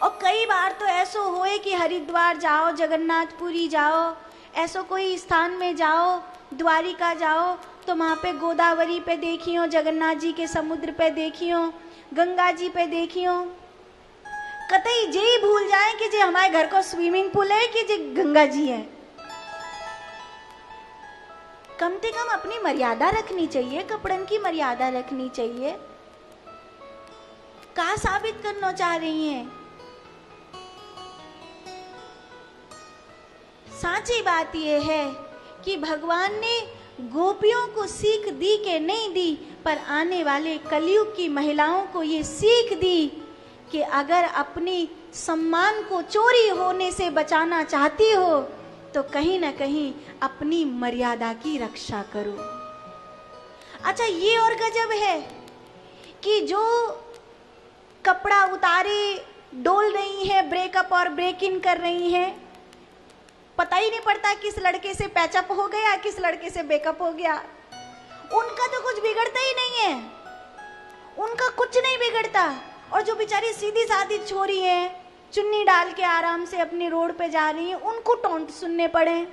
और कई बार तो ऐसो होए कि हरिद्वार जाओ, जगन्नाथपुरी जाओ, ऐसो कोई स्थान में जाओ, द्वारिका जाओ, तो वहाँ पे गोदावरी पे देखियो, जगन्नाथ जी के समुद्र पे देखियो, गंगा जी पे देखियो, कतई जे ही भूल जाए कि जे हमारे घर को स्विमिंग पूल है कि जे गंगा जी है। कम से कम अपनी मर्यादा रखनी चाहिए, कपड़न की मर्यादा रखनी चाहिए। क्या साबित करना चाह रही हैं? साची बात यह है कि भगवान ने गोपियों को सीख दी कि नहीं दी, पर आने वाले कलयुग की महिलाओं को ये सीख दी कि अगर अपनी सम्मान को चोरी होने से बचाना चाहती हो तो कहीं ना कहीं अपनी मर्यादा की रक्षा करो। अच्छा, ये और गजब है कि जो कपड़ा उतारे डोल रही है, ब्रेकअप और ब्रेक इन कर रही हैं, पता ही नहीं पड़ता किस लड़के से पैचअप हो गया, किस लड़के से ब्रेकअप हो गया। उनका तो कुछ बिगड़ता ही नहीं है, उनका कुछ नहीं बिगड़ता। और जो बेचारी सीधी सादी छोरी है, चुन्नी डाल के आराम से अपनी रोड पे जा रही है, उनको टोंट सुनने पड़े,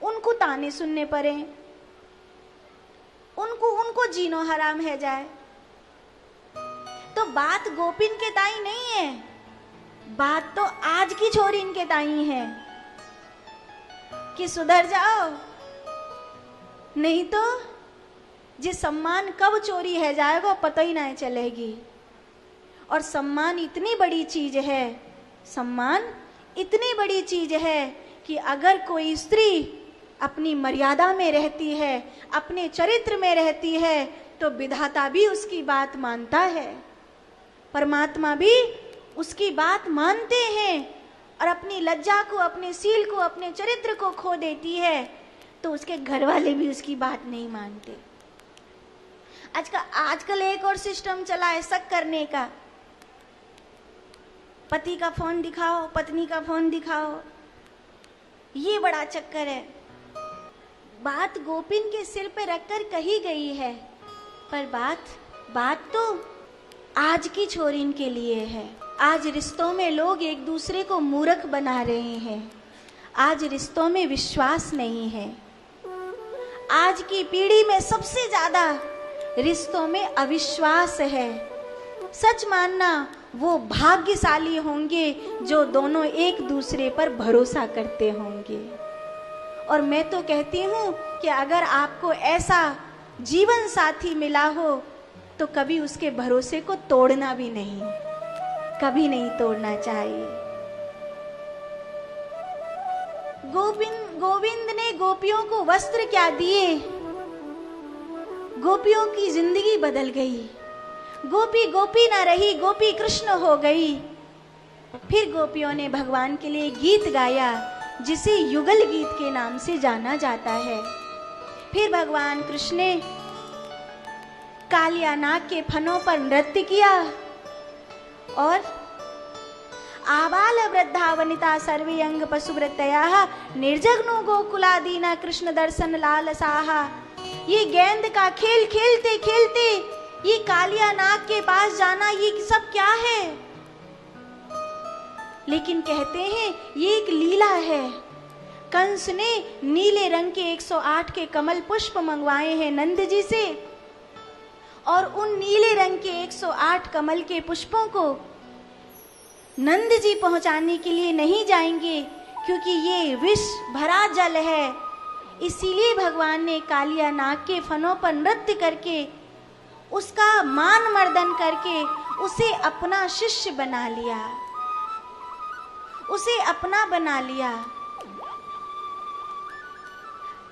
उनको ताने सुनने पड़े, उनको जीनो हराम है जाए। तो बात गोपिन के ताई नहीं है, बात तो आज की छोरी इनके ताई है कि सुधर जाओ, नहीं तो जे सम्मान कब चोरी है जाएगा पता ही नहीं चलेगी। और सम्मान इतनी बड़ी चीज है, सम्मान इतनी बड़ी चीज है कि अगर कोई स्त्री अपनी मर्यादा में रहती है, अपने चरित्र में रहती है, तो विधाता भी उसकी बात मानता है, परमात्मा भी उसकी बात मानते हैं। और अपनी लज्जा को, अपने सील को, अपने चरित्र को खो देती है तो उसके घर वाले भी उसकी बात नहीं मानते। आजकल एक और सिस्टम चला है शक करने का, पति का फोन दिखाओ, पत्नी का फोन दिखाओ, ये बड़ा चक्कर है। बात गोपिन के सिर पे रखकर कही गई है, पर बात तो आज की छोरीन के लिए है। आज रिश्तों में लोग एक दूसरे को मूर्ख बना रहे हैं, आज रिश्तों में विश्वास नहीं है। आज की पीढ़ी में सबसे ज्यादा रिश्तों में अविश्वास है। सच मानना वो भाग्यशाली होंगे जो दोनों एक दूसरे पर भरोसा करते होंगे। और मैं तो कहती हूँ कि अगर आपको ऐसा जीवन साथी मिला हो तो कभी उसके भरोसे को तोड़ना भी नहीं, कभी नहीं तोड़ना चाहिए। गोविंद ने गोपियों को वस्त्र क्या दिए, गोपियों की जिंदगी बदल गई। गोपी ना रही, गोपी कृष्ण हो गई। फिर गोपियों ने भगवान के लिए गीत गाया जिसे युगल गीत के नाम से जाना जाता है। फिर भगवान कृष्ण ने कालिया नाग के फनों पर नृत्य किया और आबाल वृद्धा वनिता सर्वे अंग पशुव्रतया निर्जग्नो गोकुलादीना कृष्ण दर्शन लालसाहा। ये गेंद का खेल खेलते खेलते ये कालिया नाग के पास जाना, ये सब क्या है? लेकिन कहते हैं ये एक लीला है। कंस ने नीले रंग के 108 के कमल पुष्प मंगवाए हैं नंद जी से, और उन नीले रंग के 108 कमल के पुष्पों को नंद जी पहुंचाने के लिए नहीं जाएंगे क्योंकि ये विष भरा जल है। इसीलिए भगवान ने कालिया नाग के फनों पर नृत्य करके, उसका मान मर्दन करके उसे अपना शिष्य बना लिया, उसे अपना बना लिया।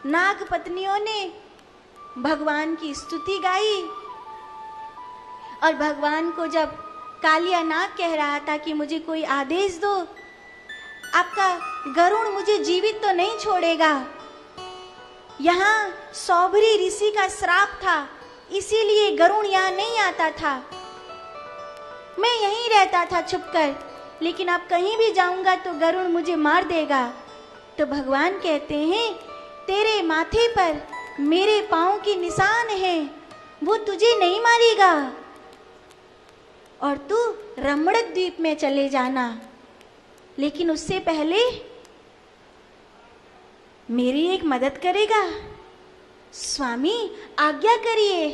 नाग पत्नियों ने भगवान की स्तुति गाई और भगवान को जब कालिया नाग कह रहा था कि मुझे कोई आदेश दो, आपका गरुड़ मुझे जीवित तो नहीं छोड़ेगा, यहाँ सौभरी ऋषि का श्राप था इसीलिए गरुड़ यहाँ नहीं आता था, मैं यहीं रहता था छुपकर, लेकिन अब कहीं भी जाऊंगा तो गरुड़ मुझे मार देगा। तो भगवान कहते हैं तेरे माथे पर मेरे पांव के निशान हैं, वो तुझे नहीं मारेगा और तू रमणक द्वीप में चले जाना, लेकिन उससे पहले मेरी एक मदद करेगा? स्वामी आज्ञा करिए,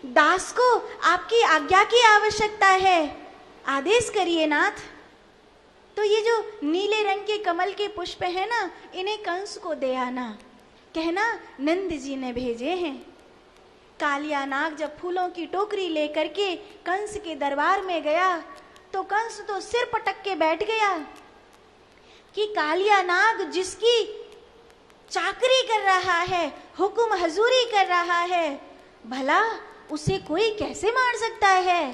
दास को आपकी आज्ञा की आवश्यकता है, आदेश करिए नाथ। तो ये जो नीले रंग के कमल के पुष्प है ना, इन्हें कंस को दे आना, कहना नंद जी ने भेजे हैं। कालिया नाग जब फूलों की टोकरी लेकर के कंस के दरबार में गया तो कंस तो सिर पटक के बैठ गया कि कालिया नाग जिसकी चाकरी कर रहा है, हुक्म हजूरी कर रहा है, भला उसे कोई कैसे मार सकता है।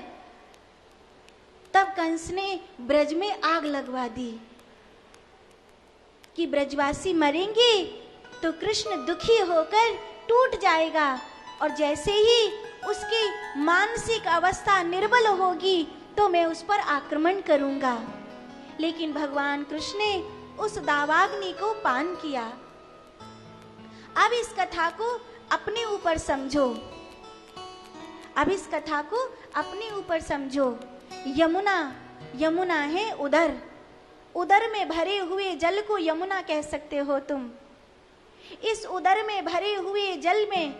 तब कंस ने ब्रज में आग लगवा दी कि ब्रजवासी मरेंगे तो कृष्ण दुखी होकर टूट जाएगा, और जैसे ही उसकी मानसिक अवस्था निर्बल होगी तो मैं उस पर आक्रमण करूंगा। लेकिन भगवान कृष्ण ने उस दावाग्नि को पान किया। अब इस कथा को अपने ऊपर समझो, अब इस कथा को अपने ऊपर समझो। यमुना, यमुना है उदर, उदर में भरे हुए जल को यमुना कह सकते हो तुम। इस उदर में भरे हुए जल में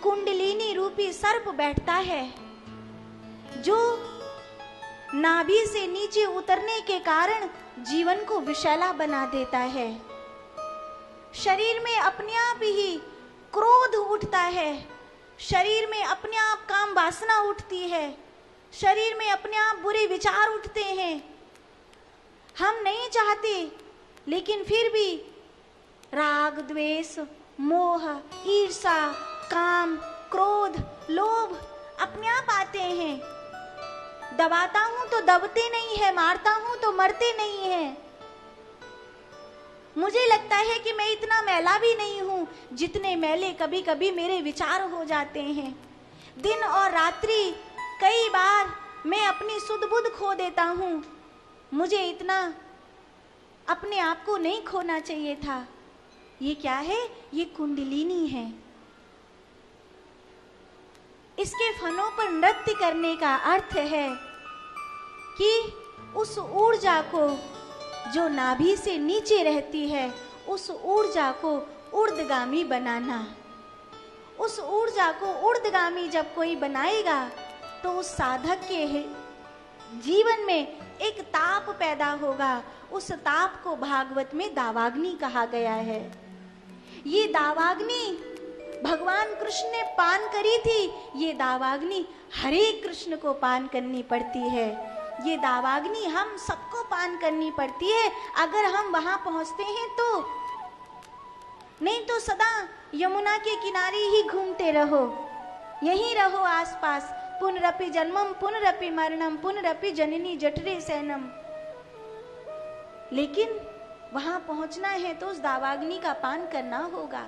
कुंडलिनी रूपी सर्प बैठता है, जो नाभि से नीचे उतरने के कारण जीवन को विषैला बना देता है। शरीर में अपने आप ही क्रोध उठता है, शरीर में अपने आप काम वासना उठती है, शरीर में अपने आप बुरे विचार उठते हैं। हम नहीं चाहते, लेकिन फिर भी राग, द्वेष, मोह, ईर्षा, काम, क्रोध, लोभ अपने आप आते हैं। दबाता हूं तो दबते नहीं है, मारता हूं तो मरते नहीं है। मुझे लगता है कि मैं इतना मैला भी नहीं हूं जितने मैले कभी कभी मेरे विचार हो जाते हैं। दिन और रात्रि कई बार मैं अपनी सुध बुध खो देता हूं। मुझे इतना अपने आप को नहीं खोना चाहिए था। ये क्या है? ये कुंडलिनी है। इसके फनों पर नृत्य करने का अर्थ है कि उस ऊर्जा को जो नाभि से नीचे रहती है, उस ऊर्जा को ऊर्ध्वगामी बनाना। उस ऊर्जा को ऊर्ध्वगामी जब कोई बनाएगा तो उस साधक के जीवन में एक ताप पैदा होगा। उस ताप को भागवत में दावाग्नि कहा गया है। ये दावाग्नि भगवान कृष्ण ने पान करी थी, ये दावाग्नि हरे कृष्ण को पान करनी पड़ती है। ये दावाग्नि हम सबको पान करनी पड़ती है अगर हम वहां पहुंचते हैं तो। नहीं तो सदा यमुना के किनारे ही घूमते रहो, यहीं रहो आसपास। पुनरपि जन्मम पुनरपि मरणम पुनरपि जननी जठरे सैनम। लेकिन वहां पहुंचना है तो उस दावाग्नि का पान करना होगा।